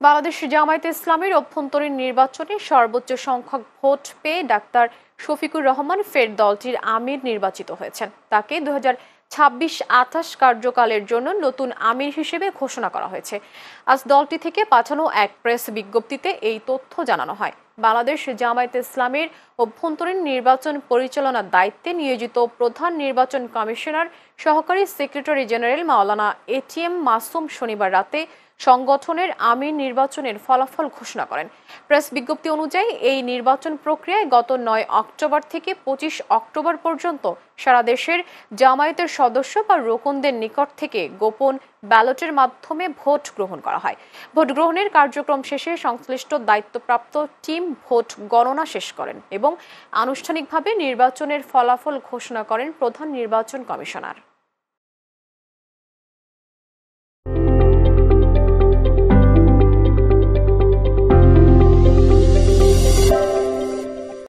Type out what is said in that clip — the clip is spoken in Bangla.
বাংলাদেশ জামায়াতে ইসলামীর অভ্যন্তরীণ নির্বাচনে সর্বোচ্চ সংখ্যক ভোট পেয়ে ডাক্তার শফিকুর রহমান ফের দলটির আমির নির্বাচিত হয়েছেন। তাকে 2026-28 কার্যকালের জন্য নতুন আমির হিসেবে ঘোষণা করা হয়েছে। আজ দলটি থেকে পাঠানো এক প্রেস বিজ্ঞপ্তিতে এই তথ্য জানানো হয়। বাংলাদেশ জামায়াতে ইসলামীর অভ্যন্তরীণ নির্বাচন পরিচালনার দায়িত্বে নিয়োজিত প্রধান নির্বাচন কমিশনার সহকারী সেক্রেটারি জেনারেল মাওলানা এটিএম মাসুম শনিবার রাতে সংগঠনের আমির নির্বাচনের ফলাফল ঘোষণা করেন। প্রেস বিজ্ঞপ্তি অনুযায়ী এই নির্বাচন প্রক্রিয়ায় গত 9 অক্টোবর থেকে 25 অক্টোবর পর্যন্ত সারা দেশের জামায়াতের সদস্য বা রোকনদের নিকট থেকে গোপন ব্যালটের মাধ্যমে ভোট গ্রহণ করা হয়। ভোট গ্রহণের কার্যক্রম শেষে সংশ্লিষ্ট দায়িত্বপ্রাপ্ত টিম ভোট গণনা শেষ করেন এবং আনুষ্ঠানিকভাবে নির্বাচনের ফলাফল ঘোষণা করেন প্রধান নির্বাচন কমিশনার।